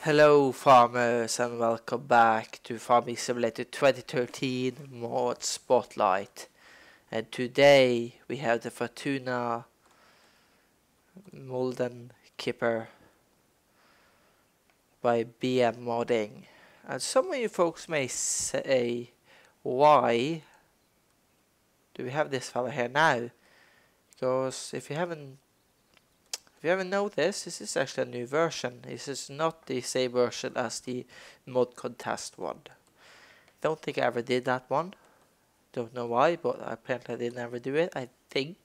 Hello farmers and welcome back to Farming Simulator 2013 Mod Spotlight. And today we have the Fortuna Molden Kipper by BM Modding. And some of you folks may say, why do we have this fella here now? Because if you haven't noticed, this is actually a new version. This is not the same version as the mod contest one. Don't think I ever did that one. Don't know why, but apparently I didn't ever do it. I think.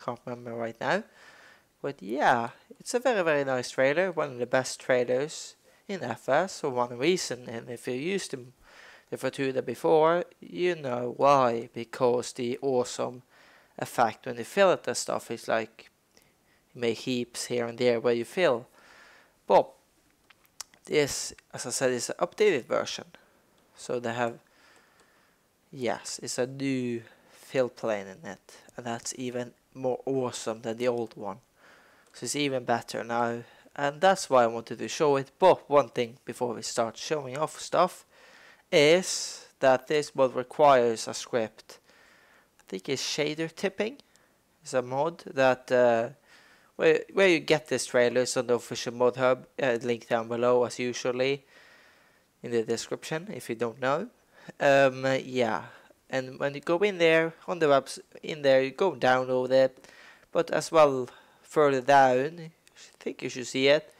Can't remember right now. But yeah, it's a very, very nice trailer. One of the best trailers in FS for one reason. And if you used the Fortuna before, you know why. Because the awesome effect when you fill it and stuff is like you make heaps here and there where you fill. But this, as I said, is an updated version. So they have, yes, it's a new fill plane in it. And that's even more awesome than the old one. So it's even better now. And that's why I wanted to show it. But one thing before we start showing off stuff is that this mod requires a script. I think it's shader tipping. It's a mod that where you get this trailer is on the official mod hub, link down below as usually in the description if you don't know. Yeah, and when you go in there on the webs in there, you go download it, but as well further down, I think you should see it.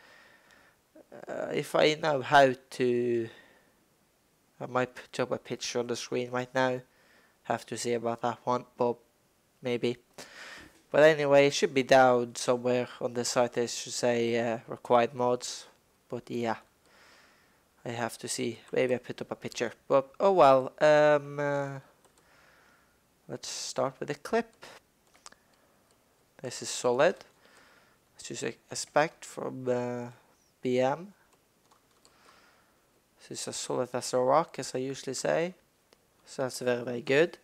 If I know how to, I might put up a picture on the screen right now. Have to see about that one, but maybe. But anyway, it should be down somewhere on the site. It should say required mods. But yeah, I have to see. Maybe I put up a picture. But oh well. Let's start with the clip. This is solid. Let's just expect from BM. This is as solid as a rock, as I usually say. So that's very, very good.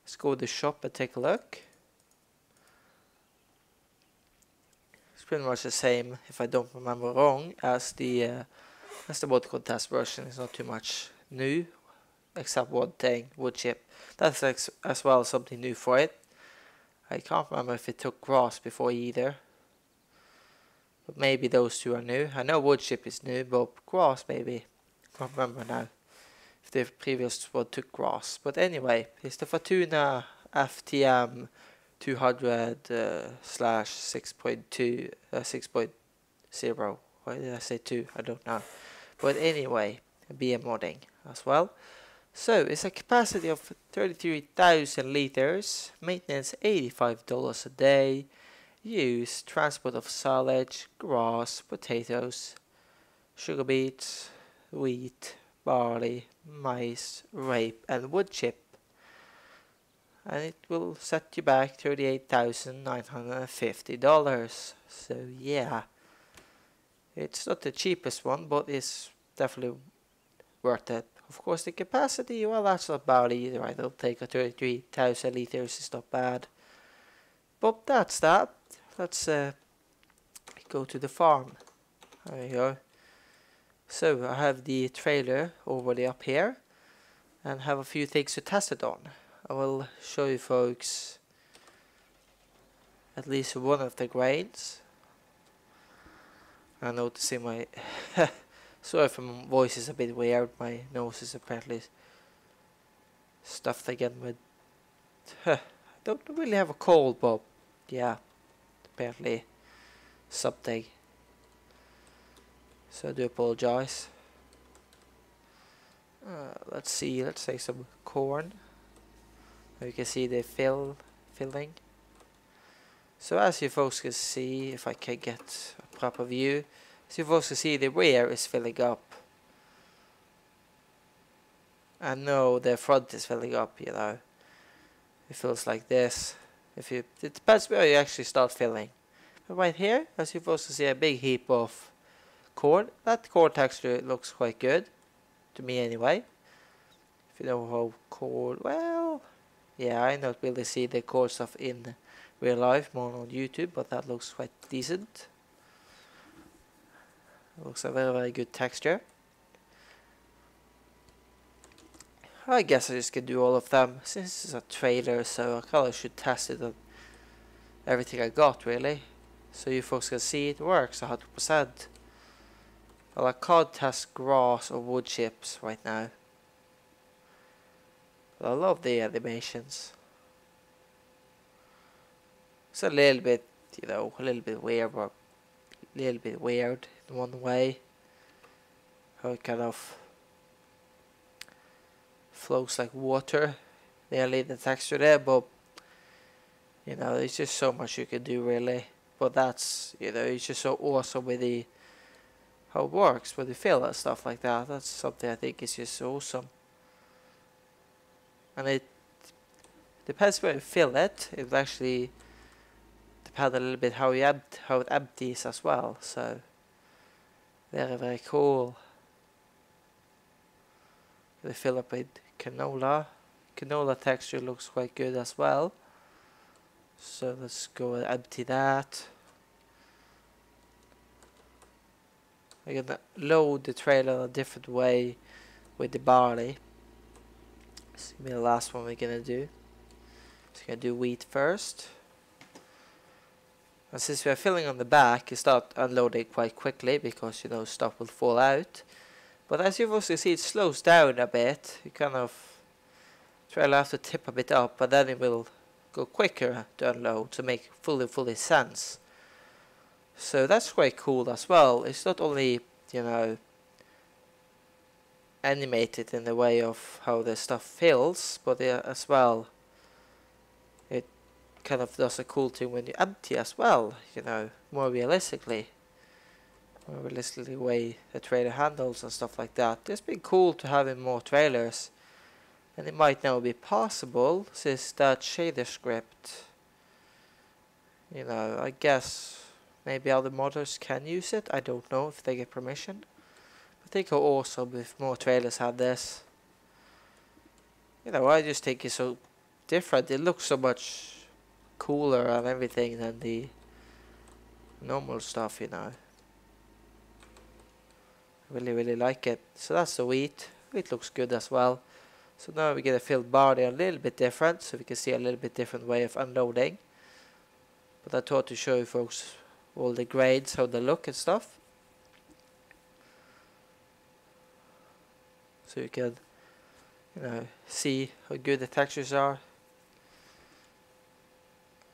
Let's go to the shop and take a look. Pretty much the same, if I don't remember wrong, as the mod contest version. It's not too much new, except one thing, wood chip. That's as well something new for it. I can't remember if it took grass before either, but maybe those two are new. I know wood chip is new, but grass maybe. Can't remember now if the previous one took grass. But anyway, it's the Fortuna FTM 200 slash 6.2 6.0. Why did I say 2? I don't know. But anyway, BM modding as well. So it's a capacity of 33,000 liters, maintenance $85 a day, use transport of silage, grass, potatoes, sugar beets, wheat, barley, maize, rape and wood chip. And it will set you back $38,950. So yeah, it's not the cheapest one, but it's definitely worth it. Of course, the capacity, well, that's not bad either. I don't think a 33,000 liters is not bad. But that's that. Let's go to the farm. There you go. So I have the trailer already up here and have a few things to test it on. I will show you folks at least one of the grains. I'm noticing my sorry if my voice is a bit weird. My nose is apparently stuffed again with I don't really have a cold, but yeah, apparently something. So I do apologize. Let's see, let's take some corn. You can see the filling. So as you folks can see, if I can get a proper view, as you folks can see, the rear is filling up. And no, the front is filling up, you know. It feels like this. It depends where you actually start filling. But right here, as you folks can see, a big heap of corn. That corn texture looks quite good, to me anyway. If you know how corn, well, yeah, I don't really see the core stuff in real life, more on YouTube, but that looks quite decent. It looks a very good texture. I guess I just can do all of them since it's a trailer, so I kind of should test it on everything I got really, so you folks can see it works 100%. Well, I can't test grass or wood chips right now, but I love the animations. It's a little bit, you know, a little bit weird, but a little bit weird in one way, how it kind of flows like water, nearly the texture there, but you know, there's just so much you can do really. But that's, you know, it's just so awesome with the how it works with the fill and stuff like that. That's something I think is just awesome. And it depends where you fill it. It will actually depend a little bit how it empties as well. So very cool. They fill up with canola. Canola texture looks quite good as well. So let's go and empty that. I'm gonna load the trailer in a different way with the barley. This is gonna be the last one we're gonna do. So we're gonna do wheat first. And since we're filling on the back, you start unloading quite quickly because, you know, stuff will fall out. But as you also see, it slows down a bit. You kind of trailer have to tip a bit up, but then it will go quicker to unload to make fully sense. So that's quite cool as well. It's not only, you know, animated in the way of how the stuff fills, but as well it kind of does a cool thing when you empty as well, you know, more realistically way the trailer handles and stuff like that. It's been cool to have in more trailers, and it might now be possible since that shader script, you know, I guess maybe other modders can use it. I don't know if they get permission. But think how awesome if more trailers had this. You know, I just think it's so different. It looks so much cooler and everything than the normal stuff, you know. Really like it. So that's the wheat. Wheat looks good as well. So now we get a filled barley a little bit different, so we can see a little bit different way of unloading. But I thought to show you folks all the grades, how they look and stuff. So you can, you know, see how good the textures are.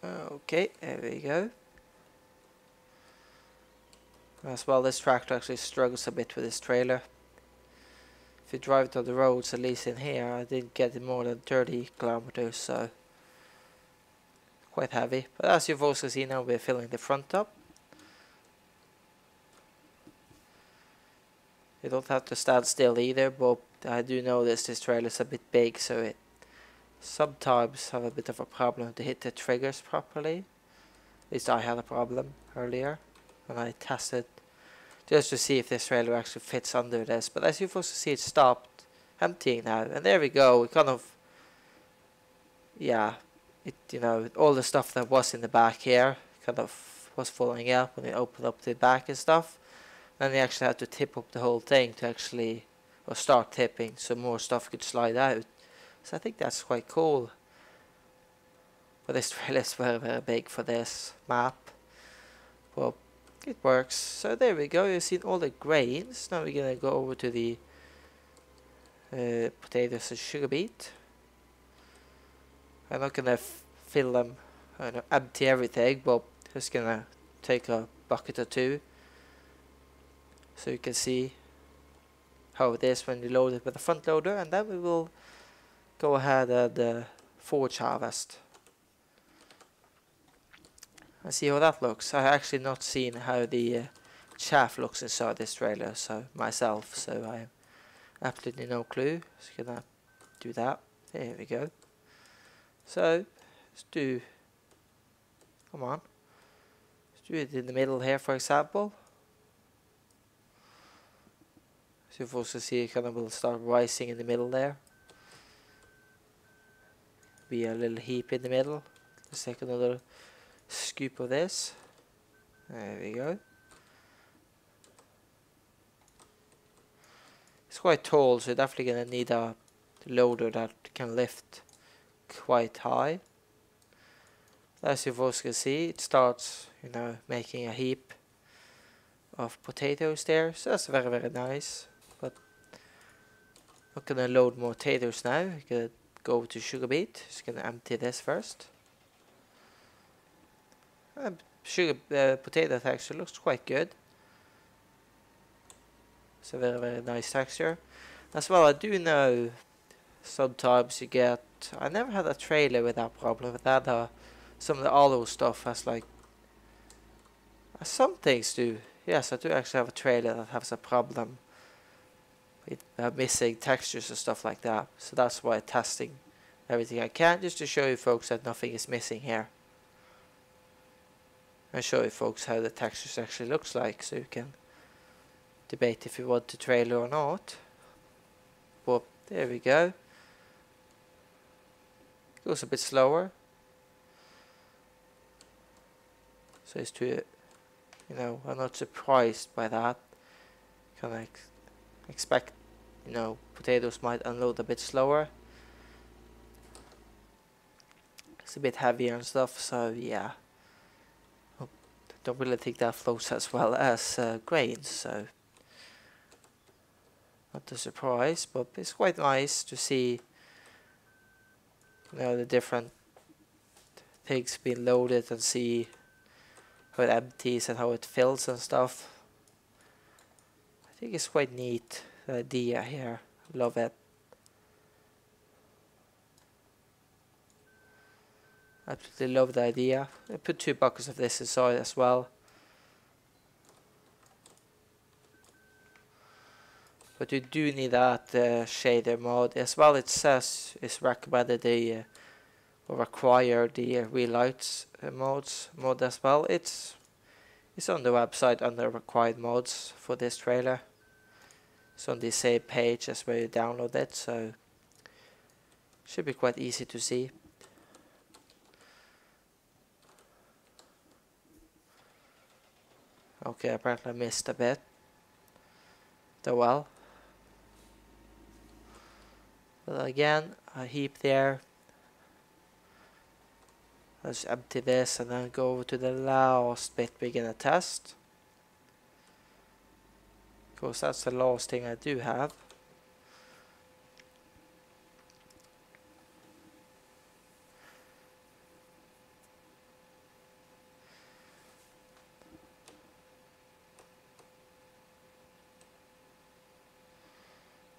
Okay, there we go. As well, this tractor actually struggles a bit with this trailer. If you drive it on the roads, at least in here, I didn't get it more than 30 kilometers, so quite heavy. But as you've also seen, now we're filling the front up. You don't have to stand still either, but I do notice this trailer is a bit big, so it sometimes have a bit of a problem to hit the triggers properly. At least I had a problem earlier when I tested just to see if this trailer actually fits under this. But as you've also see, it stopped emptying now, and there we go. We kind of, yeah, it, you know, all the stuff that was in the back here kind of was falling out when we opened up the back and stuff. Then they actually had to tip up the whole thing to actually, or start tipping, so more stuff could slide out. So I think that's quite cool. But this trailer is very big for this map. Well, it works. So there we go. You've seen all the grains. Now we're gonna go over to the potatoes and sugar beet. I'm not gonna fill them, empty everything, but just gonna take a bucket or two, so you can see how it is when you load it with a front loader, and then we will go ahead and forage harvest and see how that looks. I actually not seen how the chaff looks inside this trailer myself, so I have absolutely no clue. Just gonna do that. There we go. So let's do, come on, let's do it in the middle here, for example. So you also see it kind of will start rising in the middle there. Be a little heap in the middle. Let's take another scoop of this. There we go. It's quite tall, so you're definitely gonna need a loader that can lift quite high. As you folks can see, it starts, you know, making a heap of potatoes there, so that's very, very nice. But I'm gonna load more potatoes now. I'm gonna go to sugar beet. Just gonna empty this first. Potato texture looks quite good. It's a very, very nice texture. As well, I do know sometimes you get, I never had a trailer with that problem, but that some of the olive stuff has like, some things do. Yes, I do actually have a trailer that has a problem with missing textures and stuff like that. So that's why I'm testing everything I can, just to show you folks that nothing is missing here. And show you folks how the textures actually looks like, so you can debate if you want the trailer or not. But there we go. Goes a bit slower. So it's to, you know, I'm not surprised by that. Kind of expect, you know, potatoes might unload a bit slower. It's a bit heavier and stuff, so yeah. Don't really think that flows as well as grains, so not a surprise, but it's quite nice to see, you know, the different things being loaded and see how it empties and how it fills and stuff. I think it's quite neat, the idea here. Love it. Absolutely love the idea. I put 2 buckets of this inside as well. But you do need that shader mode as well. It says it's recommended or require the relights mode as well. It's on the website under required modes for this trailer. It's on the same page as where you download it, so should be quite easy to see. Okay, apparently I missed a bit. Well. But again, a heap there. Let's empty this and then go over to the last bit we're gonna test. Because that's the last thing I do have.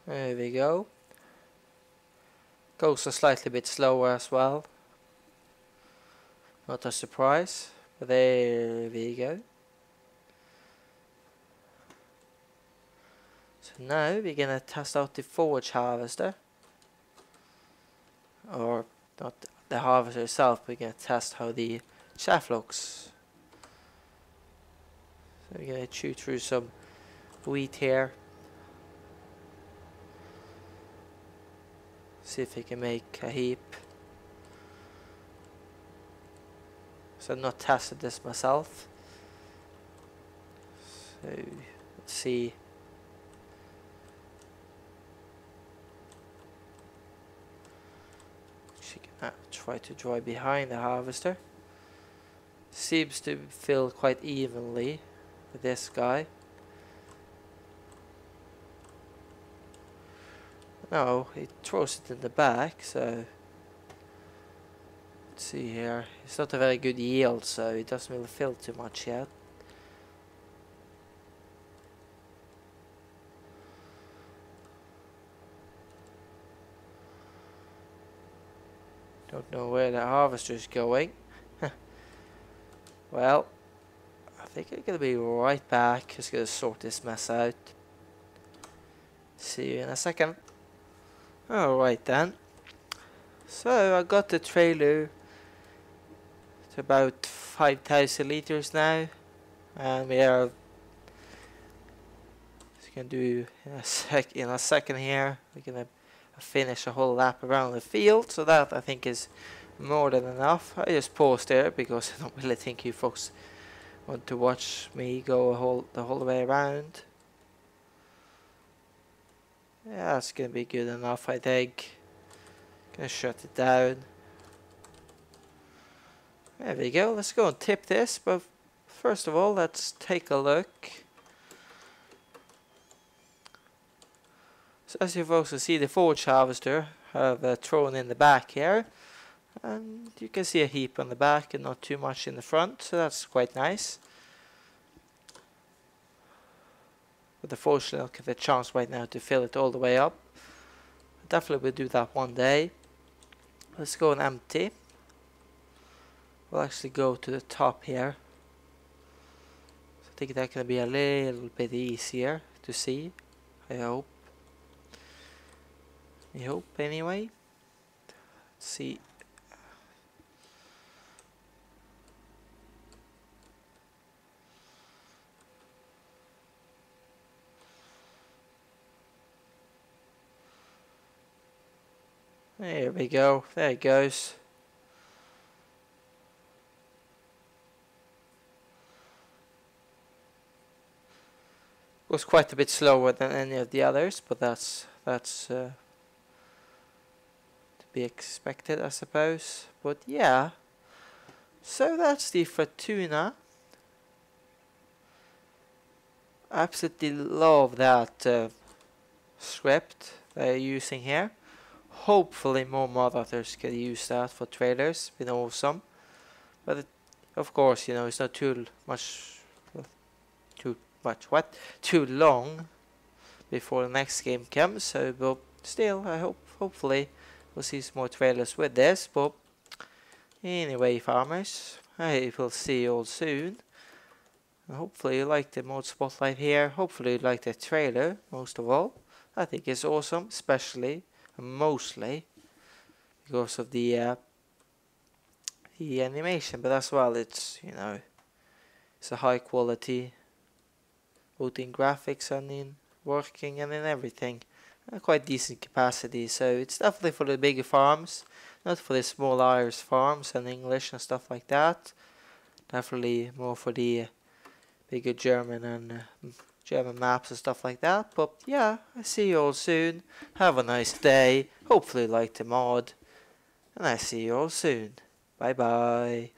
There we go. Goes a slightly bit slower as well. Not a surprise, but there we go. So now we're gonna test out the forage harvester. Or not the harvester itself, we're gonna test how the chaff looks. So we're gonna chew through some wheat here. See if we can make a heap. So I've not tested this myself. So let's see. She can try to dry behind the harvester. Seems to fill quite evenly with this guy. No, it throws it in the back, so let's see here. It's not a very good yield, so it doesn't really fill too much yet. Don't know where the harvester is going. Well, I think I'm gonna be right back. Just gonna sort this mess out. See you in a second. Alright then. So I got the trailer to about 5,000 liters now, and we are just gonna do in a second here. We're gonna finish a whole lap around the field, so that I think is more than enough. I just paused there because I don't really think you folks want to watch me go the whole way around. Yeah, that's gonna be good enough, I think. Gonna shut it down. There we go. Let's go and tip this, but first of all, let's take a look. So as you've also seen, the forage harvester have thrown in the back here, and you can see a heap on the back and not too much in the front, so that's quite nice. But unfortunately, I'll give it a chance right now to fill it all the way up. Definitely will do that one day. Let's go and empty. We'll actually go to the top here. So I think that can be a little bit easier to see. I hope. I hope anyway. Let's see. There we go. There it goes. Was quite a bit slower than any of the others, but that's to be expected, I suppose. But yeah, so that's the Fortuna. I absolutely love that script they're using here. Hopefully more modders can use that for trailers. Been awesome, but of course, you know, it's not too long before the next game comes. So, but still, I hopefully we'll see some more trailers with this. But anyway, farmers, I will see you all soon. And hopefully you like the mod spotlight here. Hopefully you like the trailer most of all. I think it's awesome, especially mostly because of the animation, but as well it's, you know, it's a high quality both in graphics and in working and in everything. Quite decent capacity, so it's definitely for the bigger farms, not for the small Irish farms and English and stuff like that. Definitely more for the bigger German and German maps and stuff like that. But yeah, I see you all soon. Have a nice day. Hopefully you like the mod. And I see you all soon. Bye bye.